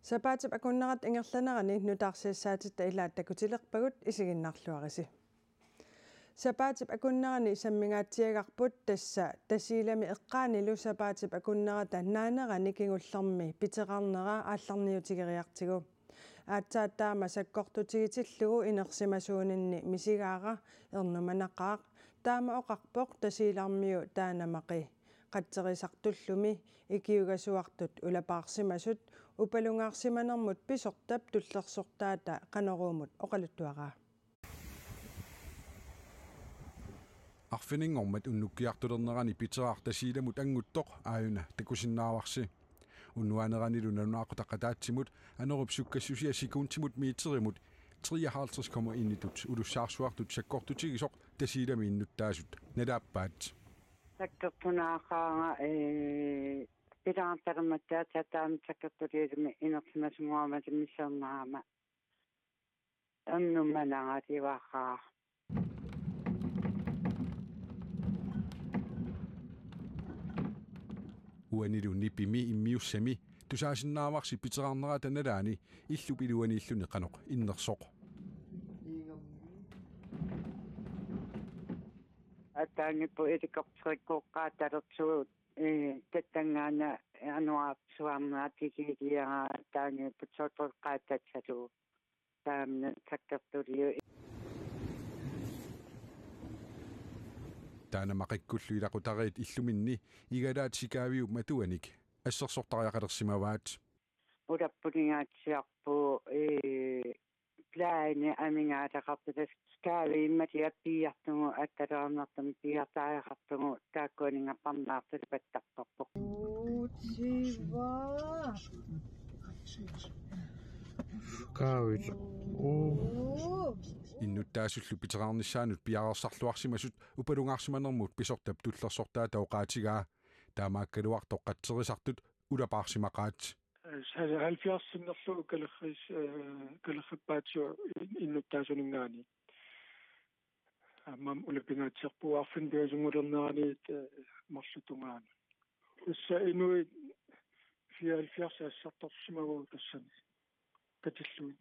Sapaatip akunnarat ingerlanerani nutaarsiassaatit ilaat takutilerpagut isiginnarluarisi. Sapaatip akunnerani sammingaatiagarput tassa tasiilami eqqaanilu sapaatip akunnerata naanerani kingullermi piteqarnera aallarniutigeriartigu. Aatsaattaama sakkortutigitillugu inersimasuuninni misigaara ernumanaqaaq taama oqarpoq tasiilarmiu taanamaqi. Qatterisartullumi ikiugasuartut ulapaarsimasut upalungaarsimanermut pisortap tullersortaata qanoruumut oqaluttuaraa. Arfiningormat unnukkiartulernerani piteraar tasiilamut anguttoq aayuna takusinnaarwarsi unnuaneranilu nanunaaqutaqataatsimut anerup sukkassusia sikuuntimut miiterimut 53,1 ulussaarsuartut sakkortutigisoq tasiilami innuttaasut nalaappaat sakkertunaaqaanga pilaartarmattaataataam sakkertuliilumi inersimasunguarmat missernaama annummanangatiwaaqaa uanilu nipimi immiussami tusaasinnaarmarsi piteraarnera tanalaani illup iluaniilluni qanoq innersoq ataangippu ilikorterikkuuqqaatalertugut tattangaana anuarsuarnaatigiiliaraa ataangippu sotorqaatatsalu taamna sakkertuliu taana maqikkullu ilaqutariit illuminni igalaat sikaaviup matuanik assersortariaqalersimavaat ulappulingaatiarpu plaane amingaataqartulas skaaviimmati appiartugu attalaarnertum piartaajaqartugu taakkuaningaparnaartul pattartorpoq utsiva kaavit innuttaasullu piteraarnissaanut piarersarluarsimasut upalungaarsimanermut pisortap tullersortaata oqaatigaa taamaakkaluartoq qatserisartut ulapаарsimaqaat 70-sinnerlu kalerrippaatsu innuttaasunungaani ammam ulapingaatserpuarfin piasungullerneraniit morlutungaani issa inuit 74 assartorsimagu tassani katilluit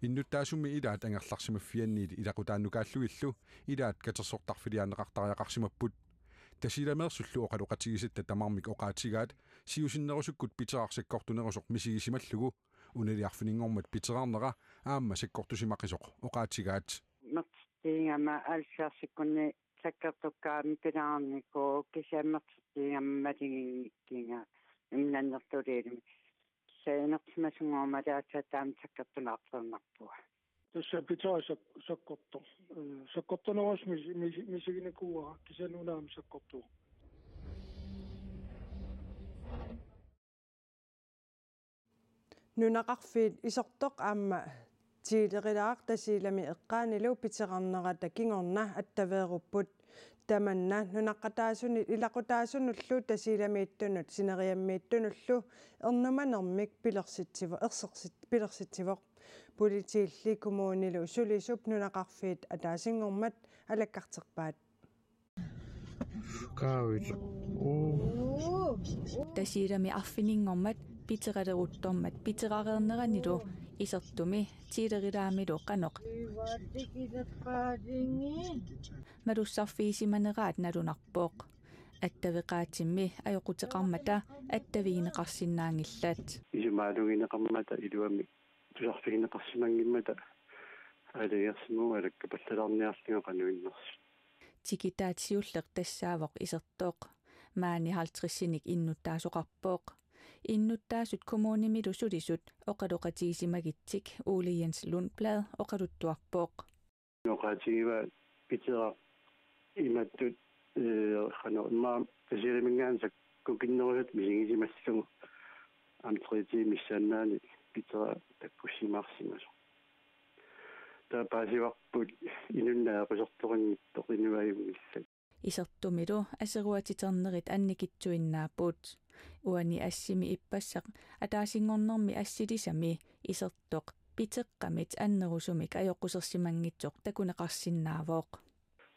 innuttaasummi ilaat angerlarsimaffianniit ilaqutaannukaalluillu ilaat katersortarfiliaaneqartariaqarsimapput tasiilameersullu oqaluqatigisetta tamarmik oqaatigaat siusinnerusukkut piteraarsekkortunerusoq misigisimallugu unaliarfiningormat piteraarnera aamma sekkortusimaqisoq oqaatigaat mertiingama alsiarsikkunni sakkertukkaami pilaarniku kisiammertiingama maligingikkinga imnannertuliilimi sainertimasungormalaataataam sakkertunaarternarpua tässä pitää sakkortonawas misiginakuwa kisanunaam sakkortu nunaqarfiit isortoq aamma tiilerilaaq tasiilami eqqaanilu piteqarnerata kingorna attaveerupput tamanna nunaqqataasuni ilaqutaasunullu tasiilamiittunut sineriammiittunullu ernumanermik pilersitsivoq politiilli kumuunilu sulisup nunaqarfiit ataasingormat alakkarterpaat kaavit tasiilami arfiningormat piteqaleruttormat piteqareerneranilu isertumi tiilerilaamilu qanoq malussarfiisimaneraat nalunarpooq attaveqaatimmi ajoquteqarmata attaviineqarsinnaangillat isumaalugineqarmata iluami tusarfigineqarsimangimmata алиерсиму алаккапаллаларниарлига qanуиннерс tikitaatsiulleq tassaavoq isertooq maani 50-sinik innuttaasuqarpooq innuttaasut kommunimilu sulisut oqaluqatiisimagitsik Ole Jens Lundblad oqaluttuarpooq noqatigiva pitera imattut qanorma tasiilimingaansak kukinnerusut misigisimallugu amtriti missannaani pitera takkussimaarsimasu tapaasivarput inunnaaqusartoringittoq inuajungillat isertumilu aseruatiternerit annikitsuinnaaput uani assimi ippassaq ataasingornermi assilisami isertoq piteqqamit annerusumik ajoqqusersimangitsoq takuneqarsinnaavooq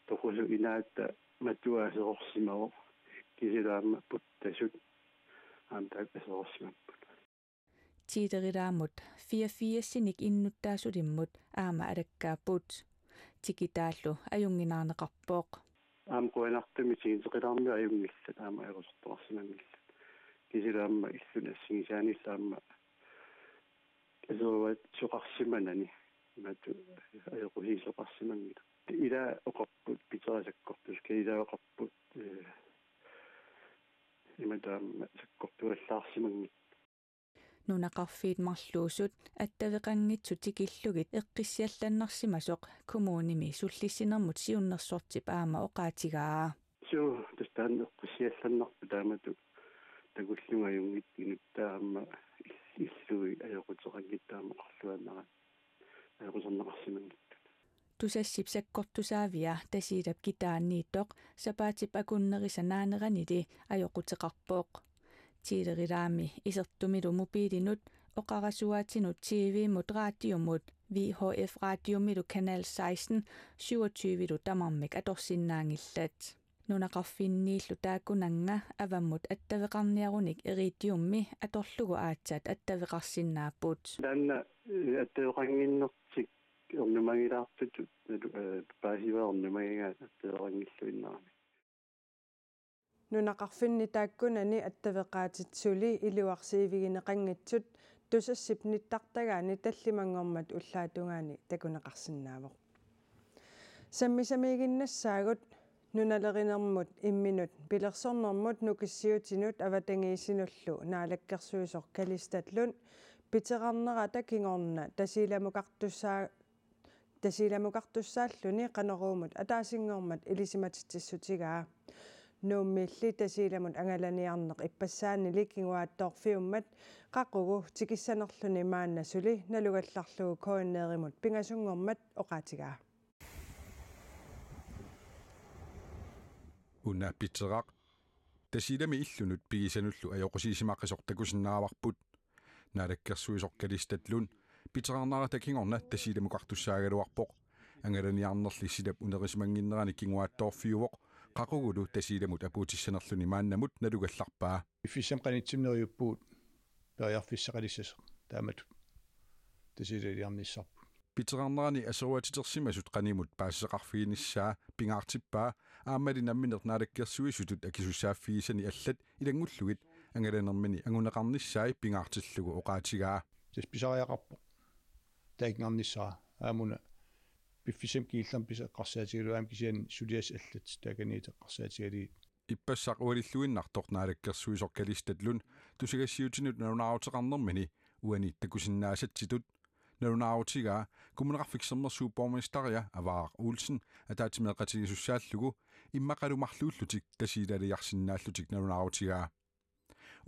toqusu inaatta matuaaseqorsimaroq kisilaamma puttasut asoorsимаппут tiiderilaamut 44-sinik innuttaasulimmut aama alakkaaput tikitaallu ajunginaarneqarpooq quanartumi tiinteqilaarmi ajungillat aama erusortorsimangillat kisilaamma illunassigisaanillaamma asoorat soqarsimanani matu ajoquhiisoqarsimangila ila oqarput piterasakkortus ila oqarput imataamma sakkortuallaarsimangit nunaqarfiit marluusut attaveqangitsu tikillugit eqqissiallannarsimasoq kommunimi sullissinermut siunnersortip aama oqaatigaa tastaan eqqissiallanarpu taamatu tagullungajungit inuttaa illui ajoquteqangittaama qarluannara ajoqusernaqarsimangit tusassip sakkortusaavia tasiilap kitaanniittoq sapaatip akunnerisa naaneranili ajoquteqarpooq tiilerilaami isertumilu mobiilinut oqarasuaatinut TV-mut raatiumut VHF raatiumilu kanal 16 27 tamarmik atorsinnaangillat nunaqarfinniillu taakkunanga avammut attaveqarniarunik eritiummi atorlugu aatsat attaveqarsinnaaput taanna attaveqanginnertik ornumagilaartut paasiva ornumagigaa attaveqangilluinnaarmi nunaqarfinni taakkunani attaveqaatitsuli iluarsiivigineqanngitsut tusassip nittartagaani tallimangormat ullaatungaani takunaqarsinnaavoq sammisamiiginnassaagut nunalerinermut imminut pilersornermut nukissiutinut avatangiisinullu naalakkersuisoq kalistallun piteqarnerata kingorna tasiilamuqartussaalluni qaneruumut ataasingormat ilisimatitsissutigaa nuummilli tasiilamut angalaniarneq ippassaanili kinguaattoorfiummat qaqugu tikissanerluni maannasuli nalugallarlugu koonneerimut pingasungormat oqaatigaa unna pitseraq tasiilami illunut pigisanullu ajoqusiisimaqqisoq takusinnaavarput naalakkersuisoq kalistallun piterarnarata kingorna tasiilamuqartussaagaluarpoq angalaniarnerli silap unerisimanginnerani kinguaattoorfiuvoq qaqugulu tasiilamut apuutissanerluni maannamut nalugallarpaa iffissam qanitsimneriuppuut periarfissaqalissaseq taamatut tasiilaliarnissarpu piterarnerani aseruatitersimasut qanimut paasseqarfiinissaa pingaartippaa aammali nammineq naalakkersuisutut akisussaaffigisani allat ilangullugit angalanermini anguneqarnissaai pingaartillugu oqaatigaa tispisariaqarpu taakingarnissaa aamuna piffisam kiillam piseqqarsaatigaluaam kisian sulias allat taakaniiteqqarsaatigali ippassaq ualilluinnartoq naalakkersuisoq kalistallun tusigassiutinut nalunaarutеқарнэрмини уани такусиннаасатситут налунаарутигаа кумунеқарфиксернерсууппоорминистариа аваақ уулсен атаатимеэқатигисуссааллугу иммақалумарлууллутик тасиилалиарсинааллутик налунаарутигаа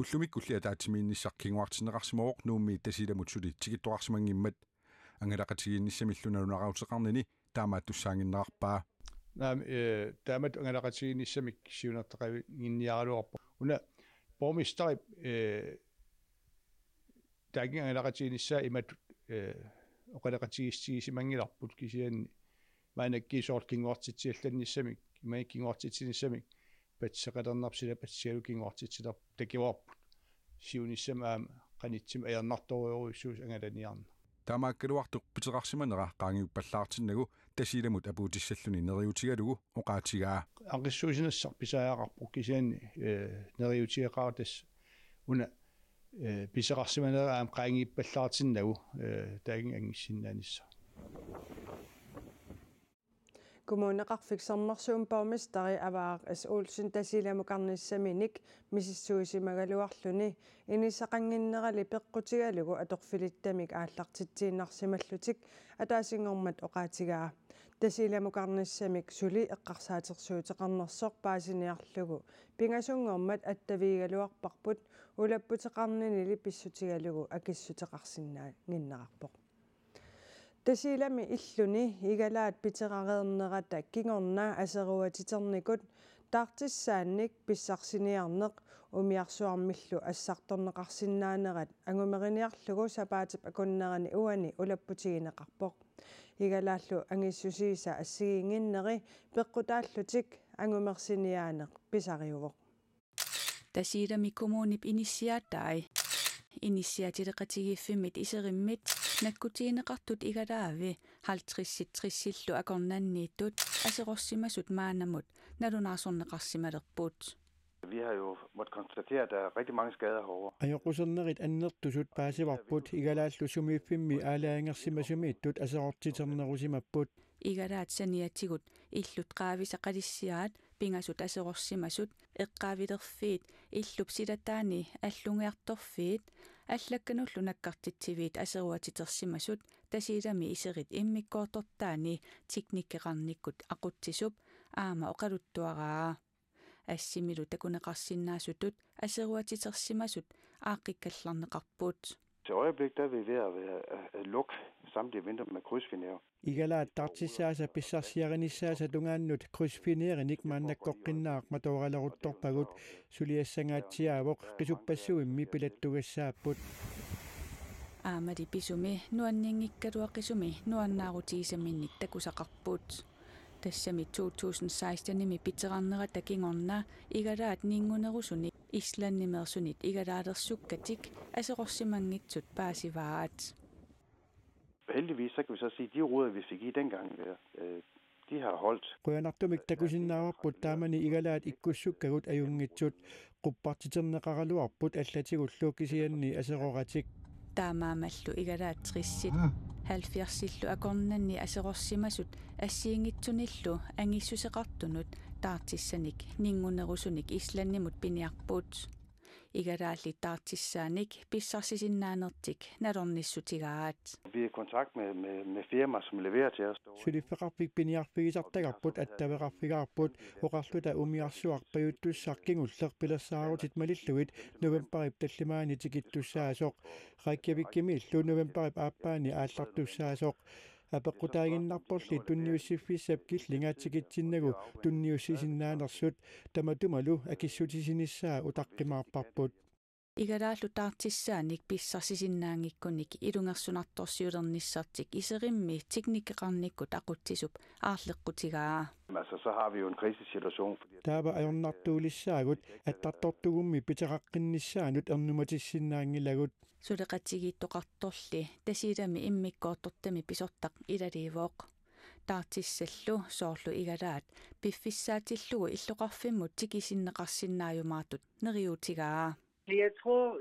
уллумиккулли атаатимиинниссақ кингуартинеқарсимавоқ нуумми тасииламут сули тигиттоқарсимангиммат ангалақатигиинниссамиллу налунаарутеқарнини таамаат туссаангиннеқарпаа наам таамат ангалақатигиинниссамик сиунертақави гинниаралуарпо уна пормистарип таагин ангалақатигиинниссаа имат оқалақатигиссигисимангиларпут кисианни маанаккисоорт кингуартитсиалланниссамик имаи кингуартитсиниссамик патсеқалернарсила пассиалу кингуартитсилар такиварпут сиуниссама аама qanitsim ajarnartoruissuus angalaniarna таамааккалуартуq питерарсиманера qaangiuppallaartinnagu tasiilamut apuutissalluni neriutigalugu oqaatigaa aqissuusinerсар писаақарпу кисианни нериутиеқаратас уна писеқарсиманера аам qaangiippallaartinnagu таагин ангиссиннаанисса kommuneqarfiksernersuum pormestari avaaq as Olsen tasiilamukарниссаминик мисиссуисимагалуарлүни инисақангиннерали пеққутигалугу аторфилиттамик ааллартитсииннарсималлутик атаасингормат оqaатигаа тасииламукарниссамик сули эққарсаатерсуутеқарнерсоқ паасиниарлугу пингасунгормат аттавиигалуарпарпут улаппутеқарнинили писсутигалугу акиссутеқарсиннаа гиннеқарпоқ тасилами иллуни игалаат питерареернерата кигорна асеруатитерникут таартиссаанник писсарсиниарнеқ умиарсуармиллу ассарторнеқарсинаанерат ангумериниарлугу сапаатип акуннерани уани улаппутигинеқарпоқ игалааллу ангиссусииса ассигингиннери пеққутааллутик ангумерсиниаанеқ писариувоқ Tasiilami kommunip initiaatai. Initiaatileqatigiiffimit iserimmit nakkutiineqartut igalaavi 50-30 akornanniittut aseqorsimasut maanamut nalunarsorneqarsimalerput. Vi har jo måttet konstatere, at der er rigtig mange skader herovre. Ajoqusernnerit annertusut paasivarput igalaallusumiiffimmi aalaangersimasumiittut aseqortiternerusimapput. Igalaat saniatigut illut qaavisaqalissiaat pingasut aseqorsimasut eqqaavilerfiit illup silataani allungeartorfiit allakkanullu nakkartitsiviit aseruatitersimasut tasiilami iserit immikkoortortaani tiknikkeqarnikkut aqutsisup aama oqaluttuaraa assimilu takuneqarsinnaasutut aseruatitersimasut aaqqikkallarneqarput. Til øjeblik der er vi ved at lukke samtlige vinter med krydsfinere. Igalaat tartissaasa pissarsiarinnissaasa tungaannut krydsfineerinik maannakkoqqinnaaq matooraloruttorpagut suliassangaatsiaavoq qisuppassuvimmi pilattugassaapput. Aamadi pisumi nuanniingikkaluaqisumi nuannaarutiisaminnik takusaqarput. Tassami 2016-nimi pitserarnera takingorna igalaat niingunerusuni Islannimersunit igalaalerssukkatik aseqorsimangitsut paasivaat. Heldigvis så kan vi så sige, at de råd, vi fik i dengang, de har holdt. Qoyanartumik takusinnaarput taamani igalaat ikkussukkagut ajungitsut quppartiterneqaraluarput allatigulluukisianni aseqoratik. Taamaamallu igalaat trissit 70 akornanni aseqorsimasut assiingitsunillu angissuseqartunut taartissanik ningunerusunik Islannimut piniarput. Igalaalli taartissaanik pissarsisinaanertik nalornissutigaat. Vi er i kontakt med firmaer, som leverer til os. Suliffeqarpik piniarpigisartagarput attaveqarfigaarput oqarluta umiarsuarpajuttussarkingulleq pilassaarutit malilluit novemberip tallimaani tikittussaasoq Reykjavikkimiillu novemberip aappaani aallartussaasoq apeqqutaaginnarporli tunniussiffissap killingaatsikitsinnagu tunniussisinaanersut tamatumalu akissutisinnissaa utaqqimaarparput. Igalaallu taartissaanik pissarsisinnaangikkunik ilungersunartorsiulernissartik iserimmi tiknikkeqarnikkut aqutsisup aarleqqutigaa. Altså så har vi jo en krisesituation. Taava ajornartuulissaagut attartortugummi piteqaqqinnissaanut ernumatissinnaangilagut. Suleqatigiittoqartorli tasiilami immikkoortortami pisortaq ilaliivoq. Taartissallu soorlu igalaat piffissaatillugu illoqarfimmut tikisinneqarsinnaajumaartut neriutigaa. Jeg tror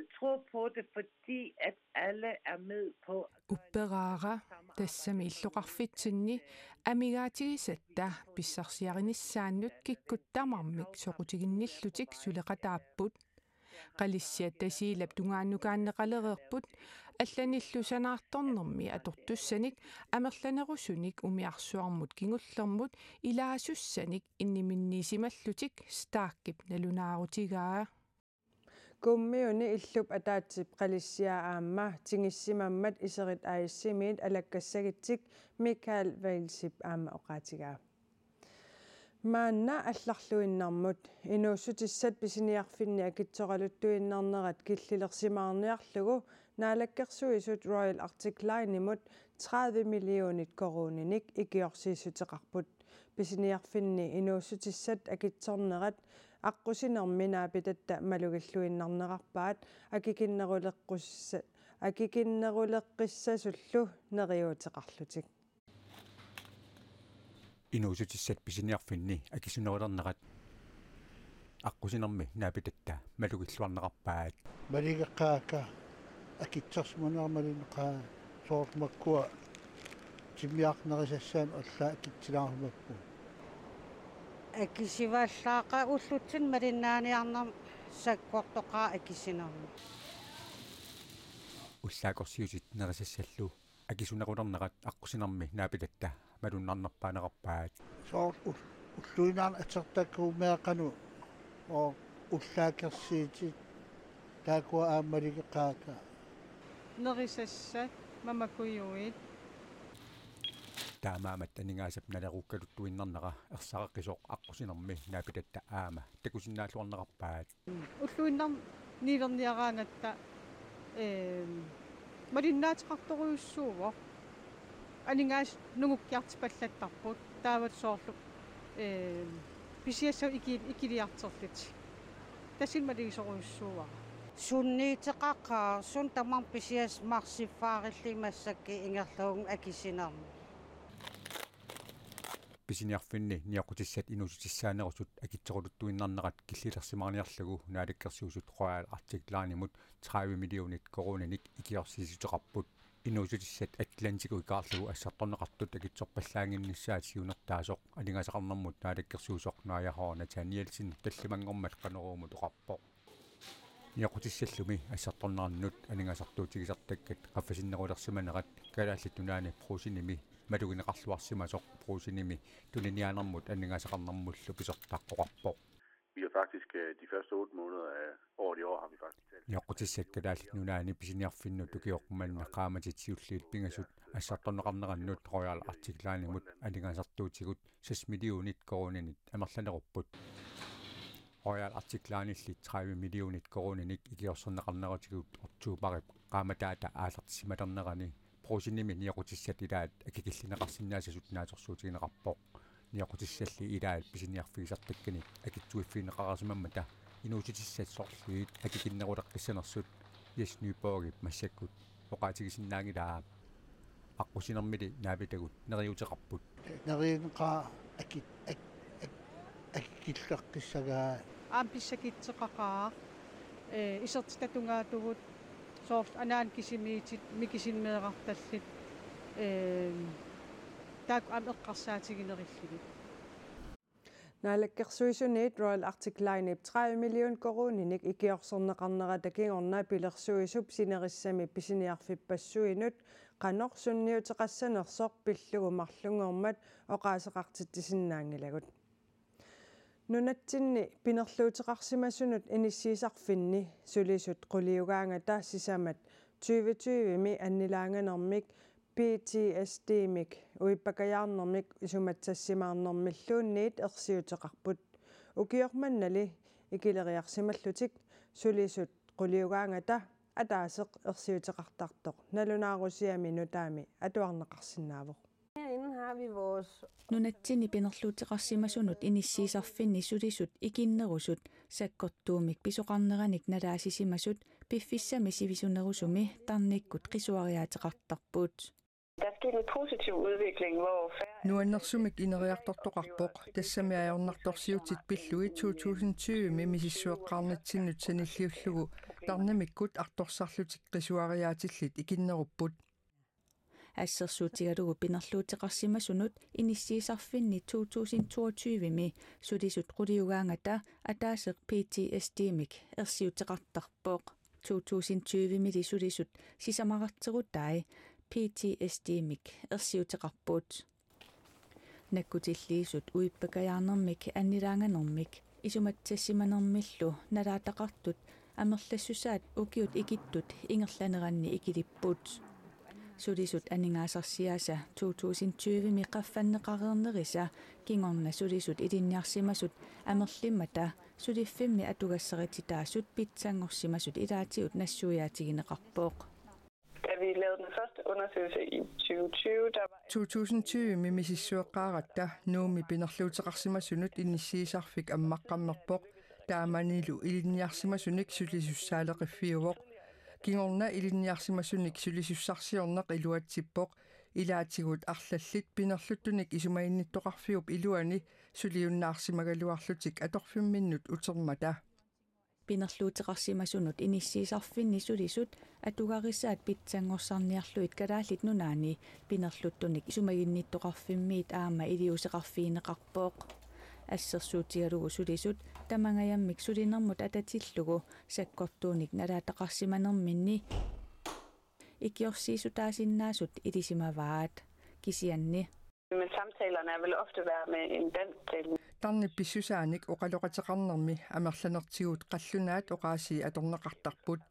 på det, fordi at alle er med på Upperaara tassami illuqarfitsinni amigaatigisatta pissarsiarinissaannut kikkuttamarmik soqutiginnillutik suleqataapput qalissia tasiilap tungaannukaanneqalereerput алланиллусанаарторнэрми аторtuссаник амерланерусуник умиарсуармут кингуллермут илаасуссаник инниминниисималлутик стааккип налунаарутигаа Kummiuni illup ataatip qalissiaaamma tingissimammat iserit aaissimiit alakkassagittik Michael Weilsip aamma oqaatigaa. Maanna allarluinnarmut inuussutissat pisiniarfinni akitsoqaluttuinnernerat killilersimaarniarlugu naalakkersuisut Royal Arctic Line-imut 30 millionit koruninik ikiorsiisuteqarput pisiniarfinni inuussutissat akitsornerat аққусинерминаапитатта малугиллуиннарнеқарпаат акикиннерулекқиссасуллу нериуутеқарлутик инуусутиссат писиниарфинни акисунерулернеқат аққусинерми наапитатта малугиллуарнеқарпаат малигеққаака акитсарсманермалунеқаа соортмаккуа тиммиарнерисассаан аллаа акитсилаармаппу акисивааллаақа уллутсин малиннааниарнам саккуартоқаа акисинерми уллаакорсиусит нерисассаллу акисунерулернеқат аққусинерми наапитатта малуннарнерпаанеқарпаат соор уллуинаар атертаккуумеақану оо уллаакерсиити таакуа аамалигеқаака нерисассат мамакуйуит таамаамат танигаасап налеруккалуттуиннарнера ерсараққисоқ аққусинерми наапитатта аама такусиннааллуарнеқарпаат уллуиннар нилерниараангатта малиннаатеқарторуйуссуува анингаас нугуккиартипаллаттарпут таават соорлу писиассау икилиартерлит тасилмалигисоруйуссууара сунниитеқақаа сун тамар писиас марсиффаариллимассакки ингерлуун акисинерми писиниарфинни ниақутиссат инусутиссаанерусут акитсоқулуттуиннарнерат киллилерсимаарниарлугу нааликкерсиусут қояал артиклаанимут 30 миллионит коронаник икиорсисутеқарпут инусутиссат атлантикуи каарлугу ассарторнеқартут акитсорпаллаангиннссаат сиунертаасоқ алингасақарнэрмут нааликкерсиусоқ нааяхоорна таниалсин таллимангормал канеруумут оқарпоқ ниақутиссаллуми ассарторнаарнут алингасартуутигисартаккат қаффасиннерулерсиманерат калааллитунаани прусиними малугинеқарлуарсимасоқ прусиними тулиниаанермут алингасақарнэрмуллу писортааққоқарпоқ. Vi har faktisk de første 8 måneder af året i år har vi faktisk talt. Ниақутиссат калааллитунаани писиниарфинну тукиоққуманна qaamатитсиуллиит пингасут ассартторнеқарнераннут рояал артиклаанимут алингасартуутигут 6 миллионит коронинит амерланеруппут рояал артиклаанилли 30 миллионит коронинит икиорсернеқарнерутигут ортуупарип qaamataata аалертисималернерани прусиними ниақутиссат илаат акикиллинеқарсинаасасут нааторсуутигинеқарпоқ ниақутиссалли илаат писиниарфигисартаккани акитсуиффинеқарасимаммата инуутитиссат сорлуит акикиннерулеққиссанерсут yes nyborgip массаккут оқаатигисиннаангилаа аққусинермили наавитагут нериутеқарпут нериинеқаа акикиллеққиссагаа писсакитсеқақаа исертитатунгаатугут соор анаан кисимиитит микисинмеэқарталлит таак амеққарсаатигинериллигит наалаккерсуисуниит Royal Arctic Line 30 миллион коруниник икиорсернеқарнера такингорнаа пилерсуисуп синериссами писиниарфиппассуинут qanor sunniuteqassanersoq pillugu marlungeormat oqaasеqartittisinnaangilagut nunatsinni pinerluuteqarsimasunut inissiisarfinni sulisut quliugaangata sisamat 2020mi annilaanganermik PTSD-mik uippakajaarnermik isumatsassimaarnermilluunniit ersiuteqarput ukiormannali ikileriarsimallutik sulisut quliugaangata атаасеқ ерсиутеқартартоқ налунааруссиами нутаами атуарнеқарсинаавоқ нунатсини пинерлуутеқарсимасунут иниссиисарфинни сулисут икиннерусут саккортуумик писоқарнераник налаасисимасут пиффиссами сивисунерусуми тарниккут қисуариаатеқартарпут Nuannersumik ineriartortoqarpoq tassami ajornartorsiutit pillui 2020 mimississueqqaarnitsinnut sanilliullugu tarnamikkut artorsarlutik qisuariaatillit ikinnerupput ассерсуутигалугу пинерлуутеқарсимасунут иниссиисарфинни 2022ми сулисут qulиугаангата атаасеқ PTSD-мик ерсиутеқартарпоқ 2020ми сулисут сисамақартерутаи PTSD-мик ерсиутеқарпут наккутиллиисут уиппакаjaarnermik аннилаанганэрмик исуматсассиманермиллу налаатақартут амерлассусаат укиут икиттут ингерланеранни икилиппут сулисут анингаасарсиаса 2020ми qaffannеқарернериса кингорна сулисут илинниарсимасут амерлиммата сулиффимми атугассерититаасут питсангорсимасут илаатиут нассуяатигинеқарпоқ. Da vi lavede den første undersøgelse i 2020, der var 2020 mimississueqqaaratta nuumi pinerluuteqarsimasunut inissiisarfik ammaqqammerpoq taamanilu ilinniarsimasunik sulisussaaleqiffiuvoq kingorna ilinniarsimasunik sulisussarsiorneq iluatsippoq ilaatigut arlallit pinerluttunik isumayinnittoqarfiup iluani suliunnaarsimagaluarlutik atorfimminnut utermata пинерлуутеқарсимасунут иниссиисарфинни сулисут атугариссаат питсангорсарниарлуит калааллит нунаани пинерлуттуник исумагинниттоқарфиммиит аама илиусеқарфиинеқарпооқ ассерсуутигалугу сулисут тамангаяммик сулинермут ататиллугу саккортууник налаатеқарсиманерминни икиорсиисутаасиннаасут илисимаваат кисианни men samtalerne er vel ofte været med en dansktalende. Tarnippissusaanik oqaloqatiqarnermi amerlanertiguut qallunaat oqaasi atorneqartarput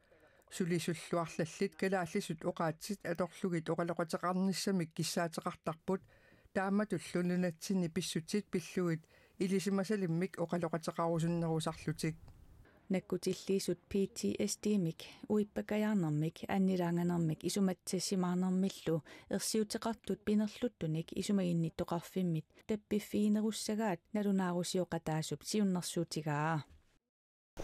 sulisulluarlallit kalaallisut oqaatsit atorlugit oqaloqatiqarnissamik kissaateqartarput taamatullununatsini pissutit pillugit ilisimasalimmik oqaloqatiqarusunnerusarlutik наккутиллиисут PTSD-мик уиппакаjaarnermik аннилаанганермик исуматсассимаарнермиллу ерсиутеқартут пинерлуттуник исумагинниттоқарфиммит таппиффиинеруссагаат налунаарусиоқатаасуп сиуннэрсуутигаа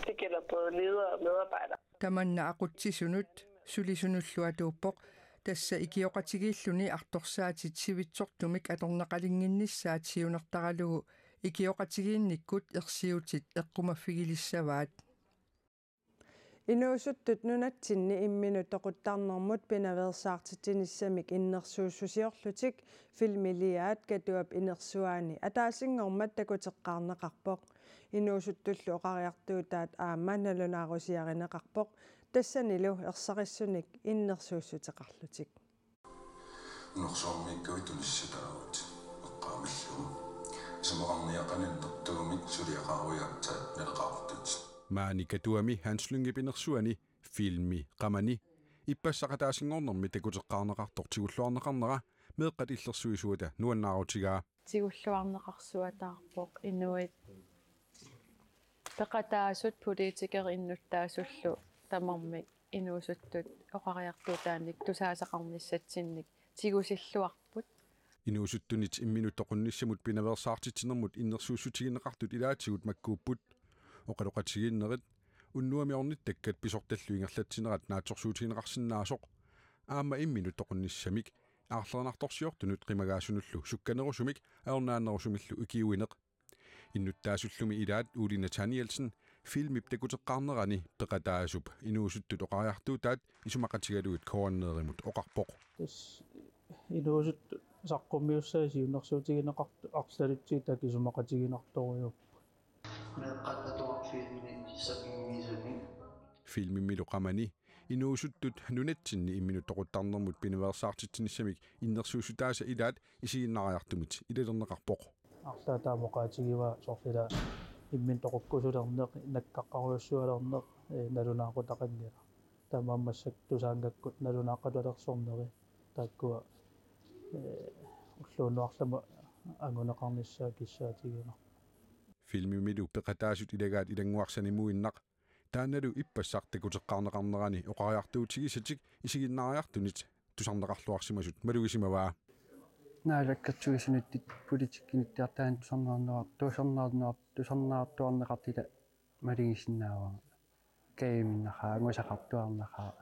Det gælder både ledere og medarbejdere. Tamanna aqutsisunut sulisunulluatuuppoq tassa ikioqatigilluni artorsaatit sivitsortumik atornaqalinginnissaat siunertaralugu ikioqatigiinnikkut ersiutit eqqumaffigilisavaat Inuusuttut nunatsinni imminu toquttarnermut pinaversaartitinnissamik innersuussusiorlutik filmiliaat katuap inersuaani ataasingormat takuteqqaarneqarpoq inuusuttullu oqariartuutaat aamma nalunaarusiarineqarpoq тассанилу ерсарissуник иннерсууссутеқарлутик норсуармиккавитунissатаагут эққаамаллугу исумақарниақаниннэртугумик сулиақаруяатсаат налеқартут маани катуами ханслунгипинерсуани филми qamani иппассақатаасингорнэрми такутеққарнеқартортигуллуарнеқарнера меэққат иллерсуисуата нуаннаарутигаа тигуллуарнеқарсуатаарпоқ инуит пеқатаасут политикер иннуттаасуллу тамармик инуусуттут оқариартуутааник тусаасақарниссатсинник тигусиллуарпут инуусуттунит имминуттоқунниссамут пинаверсаартитсинермут иннерсууссутигинеқартут илаатигут маккууппут оқалоқатигиннерит уннуамиорнит таккат писорталлуингерлатсинерат наатсорсуутигинеқарсинаасоқ аама имминуттоқунниссамик аарлернарторсиортунут қимагаасунуллу сукканерусумик аорнааннерусумиллу икиуинеқ иннуттаасуллуми илаат уулина Таниелсен filmip takutеққарнерани пеқатаасуп инуусуттут оқариартуутаат исумақатигалуит коаннееримут оқарпоқ инуусут саққуммиуссаасиуннэрсуутигинеқарту арслалутсиг такисумақатигинарторуйу filmimmilu qamani inuusuttut nunatsinni imminutoquttarnermut piniversaartitsinnissamik innersuusutaasa ilaat isiginnariartumit ilalerneqarpoq арлаатаамоqaатигива сорфила иммин тоқуккусулернеқ наккаққаруйуссуалернеқ налунаақутақангила тамааммассак тусаангаккут налунааққатуалерсорнери тааккуа уллуунуарлама агунеқарниссаа киссаатигина filmimmilu peqataasut ilagaat ilangуарсанимуиннақ тааналу иппассартакутеққарнеқарнерани оқариартуутигисатик исигиннариартунит тусарнеқарлуарсимасут малугисимаваа наалаккертугисунуттит политиккиниттиартаан тусарнаартуарнеқартила малигисиннаава каиминнахаа ангусақартуарнахаа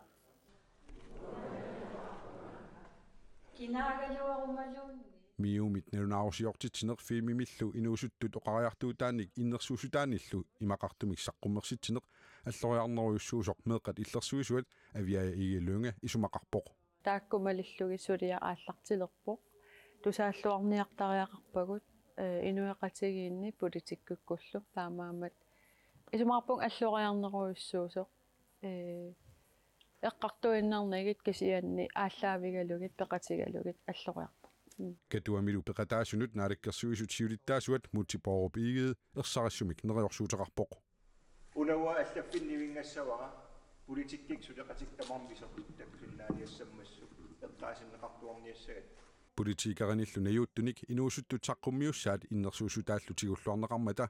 кинаагалуарумалуунни миумит налунаарусиортитсинеқ филмимиллу инуусуттут оқариартуутааник иннерсуусутааниллу имақартумик саққуммерситсинеқ аллориарнеруйуссуусоқ меэққат иллерсуисуат авиаа игилунга исумақарпоқ тааккумалиллуги сулиа ааллартилерпоқ тусааллуарниартариақарпагут инуеқатигиинни политиккуккуллу таамаамат исумаарпун аллориарнеруйуссуусоқ эққартуиннарнагит кисианни ааллаавигалугит пеқатигалугит аллориарпа катуамилу пеқатаасунут наалаккерсуисут сиулиттаасуат мутипооруп игиит ерсариссумик нериорсуутеқарпоқ унауа аллаффиннивингассавара политиккик сулеқатиктамармисерлут такфиннаалиассаммассу эққаасиннеқартуарниассагат политикериниллу наюуттуник инуусуттут саққуммиуссаат иннерсуусутааллутигуллуарнеқармата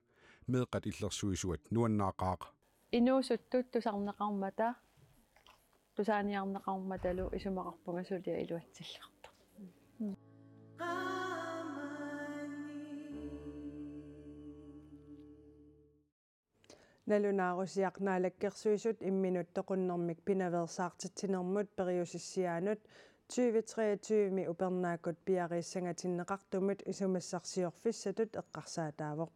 меэққат иллерсуисуат нуаннаақаақ инуусуттут тусарнеқармата тусааниарнеқарматалу исумақарпунга сулиа илуатсилларта налунаарусиарнаалаккерсуисут имминуттоқуннэрмик пинаверсаартитсинермут периусиссиаанут 2023ми упернаакут пиарииссангатиннеқартумут исумассарсиорфиссатут эққарсаатаавоқ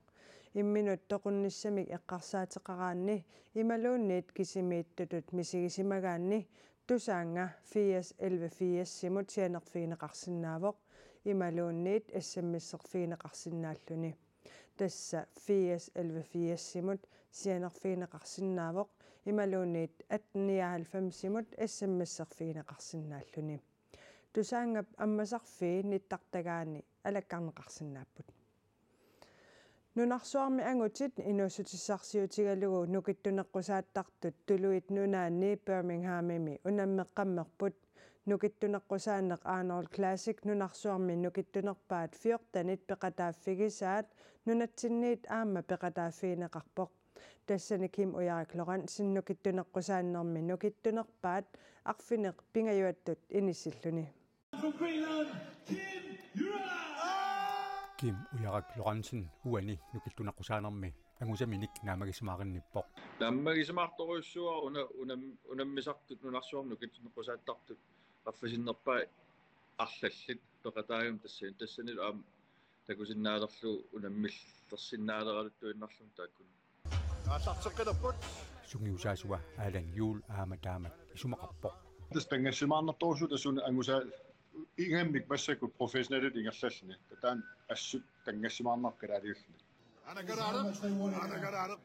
имминуттоқунниссамик эққарсаатеқараанни ималуунниит кисимииттутут мисигисимагаанни тусаанга фиас 11 симут сианерфигинеқарсинаавоқ ималуунниит ассаммиссерфигинеқарсинааллуни тасса фиас 11 симут сианерфигинеқарсинаавоқ ималуунниит 1890 симут ассаммиссерфигинеқарсинааллуни тусаангап аммасарфии ниттартагаани алаккарнеқарсинааппут нунарсуарми ангутит инуусутиссарсиутигалугу нукиттунеққусааттартут тулуит нунаанни Birminghamimi унаммеққаммерпут нукиттунеққусаанеқ Arnold Classic нунарсуарми нукиттунерпаат фиортанит пеқатааффигисаат нунатсинниит аама пеқатааффигинеқарпоқ тассани ким уяриклоран синнукиттунеққусааннэрми нукиттунерпаат арфинеқ пингаюаттут иниссиллуни Kim ujarak Lorentzen uani nukiltunaqqusaanarmi angusaminik naamagismaaqinnippaq. Naamagismaartoruissuar unammisartut nunarsuarnu nukiltunaqqusaattartut qaffasinnерпаа арлаллит пеқатаагам тассанит аам такусиннаалерлу унаммиллерсиннаалералутту иннарлун тааккун ааллартеққилерпут сунгиусаасуа аалан юул аама таамат исумақарпоқ таспангасsimаарнэрторусу тасуна ангуса ингаммик массаку профессионалит ингерллаллни татаан ассут тангассимаарнаркалаалиуллни анагараарэ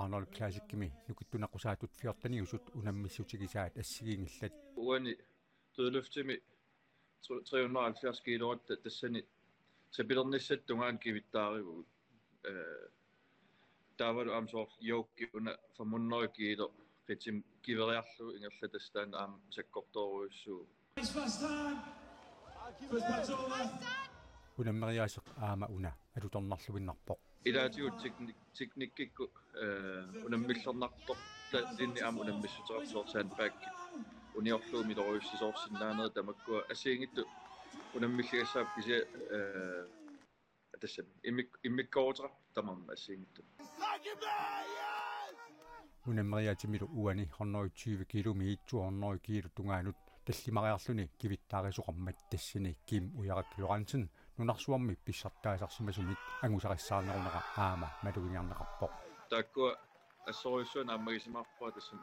Arnold Classic-kimi nukittunaqqusaatut 14 usut unammissuutigisaat assigingillat uani tødløftimi 370 kilowatt tassani sapilernissattungaan kivittaarigu taavalu amsor joukki una famunnerikilo qitim kiveriarlu ingerlatastaan aam sakkortoruissu unammeriaaseq aama una alutornarluinnarpoq ilaatigut teknikkikku unammillernertor linni aam unammissuteqarsoorsaан paakki uniorluumi toruissisoorsinnaaneri tamakkua asiingittu unammilligassaap kisia tassan immikkoortera tamarma asiingittu unammeriaatimilu uani 120 kilumi itsu 100 kilu tungaanut tallimariarluni kivittaarisuqarmat tassini Kim ujarak Lorentzen nunarsuarmi pissartaasarsimasumik angusarissаарnerunera aama malugingarneqarpoq taakkua assoruissuan aamagisimarpua tassan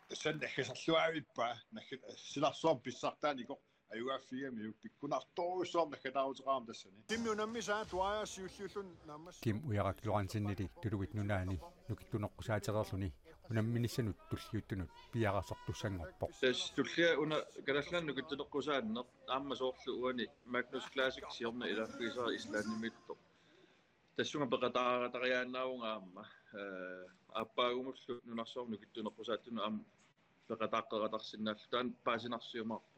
tassan nakkaserluavippa nakkat silarsuar pissartaaniko ayuaaffiami pikkunartoruissuar nakkataaruteqaram tassani timmi unammisaa tuajassiulluullun naammas Kim ujarak Lorentzennili tuluvit nunaani nukittunoqqusaatererluni unamminissanut tulliuttunut piarasartussangorpoq tullia una kalallan nukittunoqqusaanner aammasoorlu uani Magnus Classic siorna ilaffiisara islaannimitto tassunga peqataaqatariaannaavunga aamma aappаагумуллу нунарсоор нукиттунеққусааттуну аам пеқатааққератарсиннааллу паасинарсиумаарпо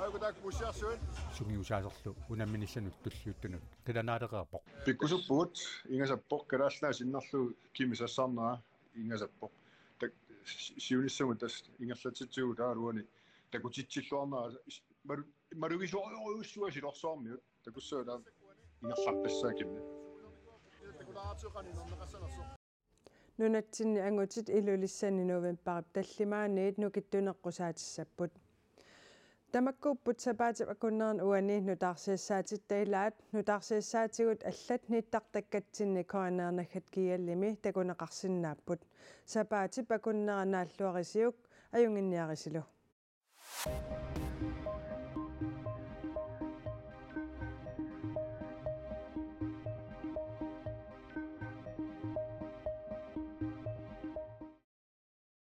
айгутаак пуссиарсуит сунгиусаасерлу унамминиссанут tulliuttunut qilanaaleqerpoq pikkusuppuut ingasappoq kalaalлаа синнерлу кимисассаарнера ингасаппоq так сиунissамут тас ингерлатитсугу таалуани такутитсиллуарнера марugisuoriussua silorsuarmiut такуссуа ингерларпассаакимна nunatsinni angutit ilulissanni novemberip tallimaaniit nukittuneqqusaatissapput tamakkuupput sapaatip akunneran uani nutaarsiassaatit nutaarsiassaatigut allat niittartakkatsinni koaneernaggat kiallimi takuneqarsinnaapput sapaatip akunneranaalluarisiuk ajunginniarisilu